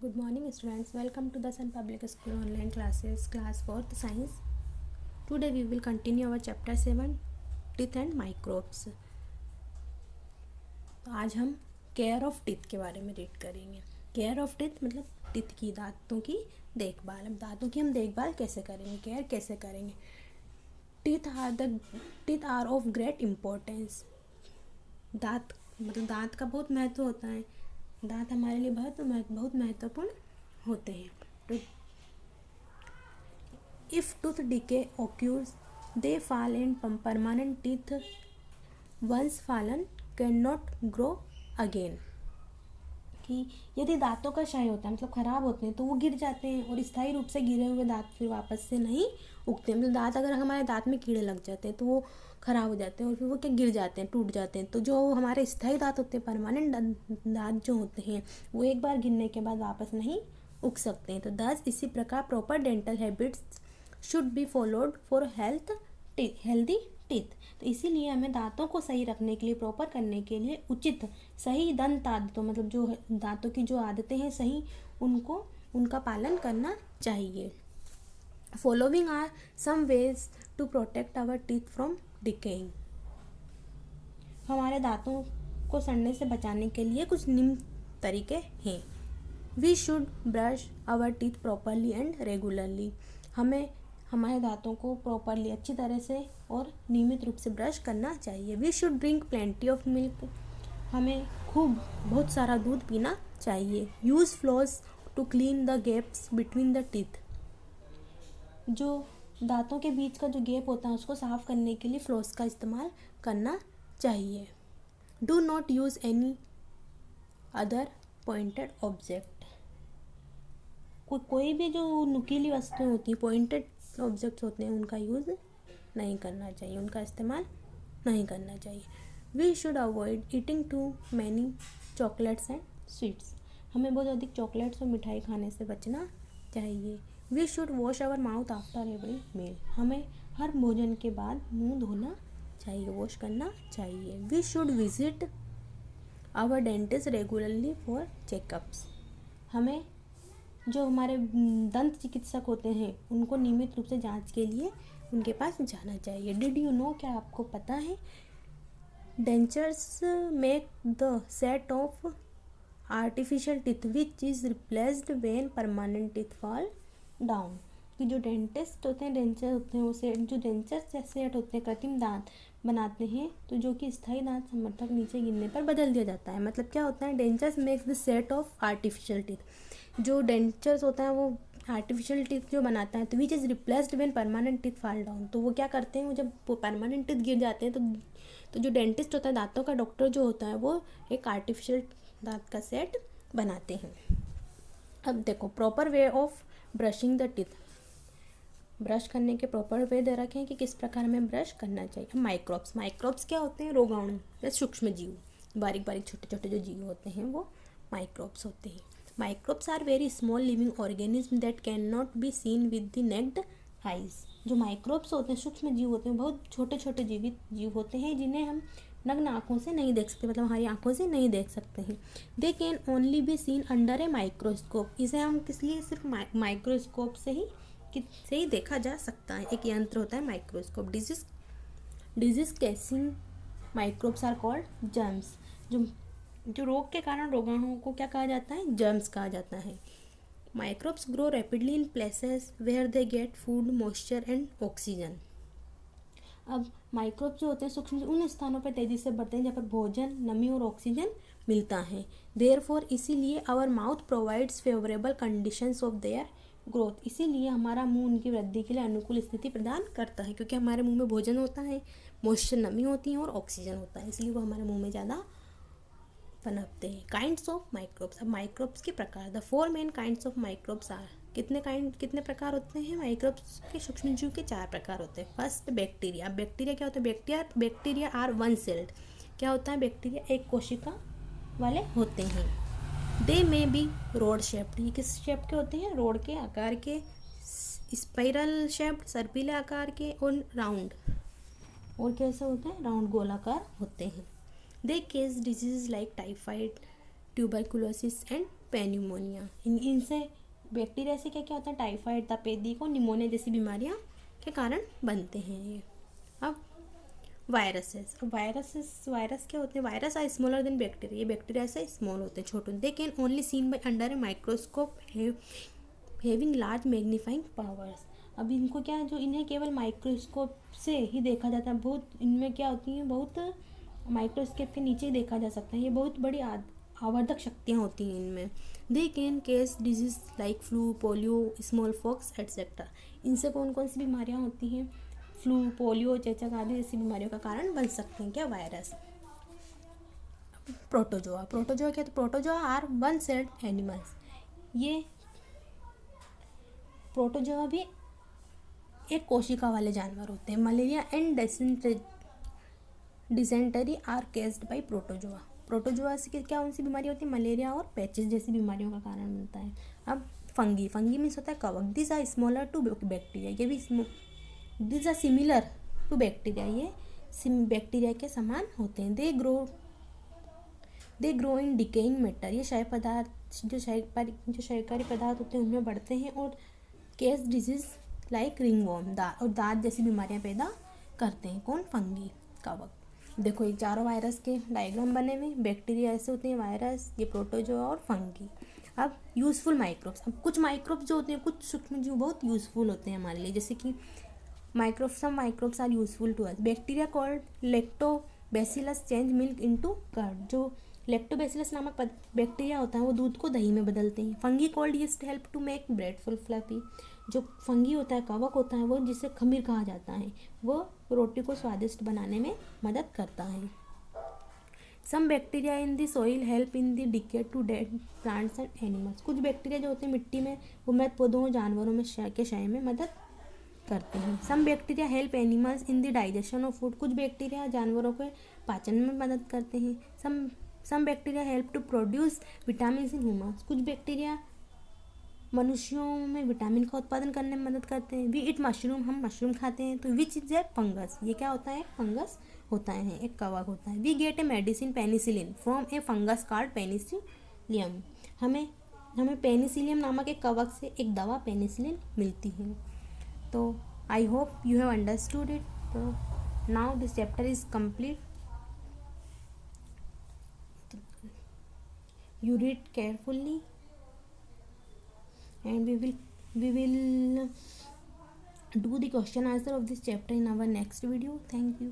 Good morning students, welcome to the Sun Public School online classes, class 4th science. Today we will continue our chapter 7 teeth and microbes. तो आज हम care of teeth के बारे में read करेंगे. Care of teeth मतलब teeth की, दांतों की देखभाल. अब दांतों की हम देखभाल कैसे करेंगे, केयर कैसे करेंगे. Teeth are of great importance. दांत मतलब दांत का बहुत महत्व होता है. दांत हमारे लिए बहुत महत्वपूर्ण होते हैं. तो if tooth decay occurs, they fall in permanent teeth once fallen can not grow again. कि यदि दांतों का क्षय होता है मतलब ख़राब होते हैं तो वो गिर जाते हैं और स्थायी रूप से गिरे हुए दांत फिर वापस से नहीं उगते. मतलब दांत, अगर हमारे दांत में कीड़े लग जाते हैं तो वो ख़राब हो जाते हैं और फिर वो क्या गिर जाते हैं, टूट जाते हैं. तो जो हमारे स्थायी दांत होते हैं, परमानेंट दांत जो होते हैं, वो एक बार गिरने के बाद वापस नहीं उग सकते हैं. तो दस इसी प्रकार proper dental habits should be followed for healthy teeth. तो इसीलिए हमें दांतों को सही रखने के लिए, प्रॉपर करने के लिए उचित सही दंत आदतों मतलब जो दांतों की जो आदतें हैं सही, उनका पालन करना चाहिए. Following are some ways to protect our teeth from decaying. हमारे दांतों को सड़ने से बचाने के लिए कुछ निम्न तरीके हैं. We should brush our teeth properly and regularly. हमें हमारे दांतों को प्रॉपरली, अच्छी तरह से और नियमित रूप से ब्रश करना चाहिए. We should drink plenty of milk. हमें बहुत सारा दूध पीना चाहिए. Use floss to clean the gaps between the teeth. जो दांतों के बीच का जो गैप होता है उसको साफ करने के लिए फ्लॉस का इस्तेमाल करना चाहिए. Do not use any other pointed object. कोई भी जो नुकीली वस्तुएं होती हैं, पॉइंटेड ऑब्जेक्ट्स होते हैं, उनका यूज़ नहीं करना चाहिए, उनका इस्तेमाल नहीं करना चाहिए. We should avoid eating too many chocolates and sweets. हमें बहुत अधिक चॉकलेट्स और मिठाई खाने से बचना चाहिए. We should wash our mouth after every meal. हमें हर भोजन के बाद मुंह धोना चाहिए, वॉश करना चाहिए. We should visit our dentist regularly for checkups. हमें जो हमारे दंत चिकित्सक होते हैं उनको नियमित रूप से जांच के लिए उनके पास जाना चाहिए. डिड यू नो, क्या आपको पता है, dentures make the set of artificial teeth which is replaced when permanent teeth fall down. कि जो डेंटिस्ट होते हैं, डेंचर होते हैं, वो सेट, जो डेंचर सेट होते हैं, कृत्रिम दांत बनाते हैं, तो जो कि स्थायी दांत समर्थक नीचे गिरने पर बदल दिया जाता है. मतलब क्या होता है, dentures makes the set of artificial teeth. जो डेंचर्स होता है वो आर्टिफिशियल टीथ जो बनाता है, तो which is replaced when permanent teeth fall down. तो वो क्या करते हैं, वो जब परमानेंट टीथ गिर जाते हैं तो जो डेंटिस्ट होता है, दांतों का डॉक्टर जो होता है, वो एक आर्टिफिशियल दांत का सेट बनाते हैं. अब देखो, proper way of brushing the teeth. Brush करने के प्रॉपर वे दे रखे हैं कि किस प्रकार हमें ब्रश करना चाहिए. माइक्रोब्स क्या होते हैं, रोगाणु या सूक्ष्म जीव, बारीक बारीक छोटे छोटे जो जीव होते हैं वो माइक्रोब्स होते हैं. Microbes are very small living organism that can not be seen with the naked eyes. जो माइक्रोब्स होते हैं, सूक्ष्म जीव होते हैं, बहुत छोटे छोटे जीवित जीव होते हैं जिन्हें हम नग्न आँखों से नहीं देख सकते, मतलब हमारी आँखों से नहीं देख सकते हैं. दे can only be seen under a microscope. इसे हम किस लिए, सिर्फ माइक्रोस्कोप से ही देखा जा सकता है. एक यंत्र होता है microscope. Disease causing microbes are called germs. जो रोग के कारण रोगाणुओं को क्या कहा जाता है, जर्म्स कहा जाता है. Microbes grow rapidly in places where they get food, moisture and oxygen. अब माइक्रोब जो होते हैं सूक्ष्म, उन स्थानों पर तेजी से बढ़ते हैं जहाँ पर भोजन, नमी और ऑक्सीजन मिलता है. देयरफॉर इसीलिए our mouth provides favourable conditions of their growth. इसीलिए हमारा मुंह उनकी वृद्धि के लिए अनुकूल स्थिति प्रदान करता है, क्योंकि हमारे मुंह में भोजन होता है, मॉइस्चर नमी होती है और ऑक्सीजन होता है, इसलिए वो हमारे मुंह में ज़्यादा पनपते हैं. Kinds of microbes. अब माइक्रोब्स के प्रकार. The 4 main kinds of microbes are. कितने प्रकार होते हैं माइक्रोब्स के? सूक्ष्म जीव के 4 प्रकार होते हैं. First, bacteria. बैक्टीरिया क्या होता है, बैक्टीरिया आर वन सेल्ड. क्या होता है बैक्टीरिया, एक कोशिका वाले होते हैं. दे में बी रोड शेप्ड. ये किस शेप के होते हैं, रोड के आकार के, स्पाइरल शेप्ड सर्पिले आकार के, और राउंड, और कैसे होते हैं, राउंड गोलाकार होते हैं. They cause disease like typhoid, tuberculosis and pneumonia. इनसे बैक्टीरिया से क्या क्या होता है, टाइफाइड, तपेदिक और निमोनिया जैसी बीमारियां के कारण बनते हैं ये। अब वायरसेस, वायरस क्या होते हैं, virus are smaller than bacteria, ये बैक्टीरिया से स्मॉल होते हैं, छोटे, they can only seen by under a microscope having large magnifying powers. अब इनको क्या है, जो इन्हें केवल माइक्रोस्कोप से ही देखा जाता है, बहुत इनमें क्या होती हैं, बहुत माइक्रोस्कोप के नीचे ही देखा जा सकता है, ये बहुत बड़ी आवर्धक शक्तियाँ होती हैं इनमें। They can case disease like flu, polio, small pox etcetera. इनसे कौन कौन सी बीमारियाँ होती हैं, फ्लू, पोलियो, चेचक आदि जैसी बीमारियों का कारण बन सकते हैं क्या, वायरस। प्रोटोजोआ, प्रोटोजोआ क्या, तो protozoa are one celled animals. ये प्रोटोजोआ भी एक कोशिका वाले जानवर होते हैं। Malaria and dysentery are caused by protozoa. Protozoa से क्या उनसी बीमारी होती है, मलेरिया और पैचिस जैसी बीमारियों का कारण बनता है। अब फंगी, फंगी मीन्स होता है कवक। This are smaller to bacteria, ये भी this are similar to bacteria, ये बैक्टीरिया के समान होते हैं। They grow in decaying matter, ये क्षय पदार्थ, जो क्षयकारी पदार्थ होते हैं उनमें बढ़ते हैं और केस डिजीज लाइक रिंगवॉर्म, और दांत जैसी बीमारियां पैदा करते हैं। कौन, फंगी, कवक। देखो ये चारों वायरस के डायग्राम बने हुए, बैक्टीरिया ऐसे होते हैं, वायरस, ये प्रोटोजोआ और फंगी। अब यूजफुल माइक्रोब्स, अब कुछ माइक्रोब्स जो होते हैं, कुछ सूक्ष्म जीव बहुत यूजफुल होते हैं हमारे लिए, जैसे कि some microbes are useful to us. Bacteria called lactobacillus change milk into curd, जो lactobacillus नामक बैक्टीरिया होता है वो दूध को दही में बदलते हैं। Fungi called yeast help to make bread full fluffy, जो फंगी होता है, कवक होता है, वो जिसे खमीर कहा जाता है, वो रोटी को स्वादिष्ट बनाने में मदद करता है। Some bacteria in the soil help in the decay to dead plants and animals, कुछ बैक्टीरिया जो होते हैं मिट्टी में, वो मृत पौधों और जानवरों में क्षय में मदद करते हैं। Some bacteria help animals in the digestion of food, कुछ बैक्टीरिया जानवरों के पाचन में मदद करते हैं। Some bacteria help to produce vitamin in humans, कुछ बैक्टीरिया मनुष्यों में विटामिन का उत्पादन करने में मदद करते हैं। वी इट मशरूम, हम मशरूम खाते हैं, तो विच इज ए फंगस, ये क्या होता है, फंगस होता है, एक कवक होता है। We get a medicine penicillin from a fungus called penicillium, हमें पेनिसिलियम नामक एक कवक से एक दवा पेनिसिलिन मिलती है। तो I hope you have understood it. तो now this chapter is complete, you read carefully and we will do the question answer of this chapter in our next video. Thank you.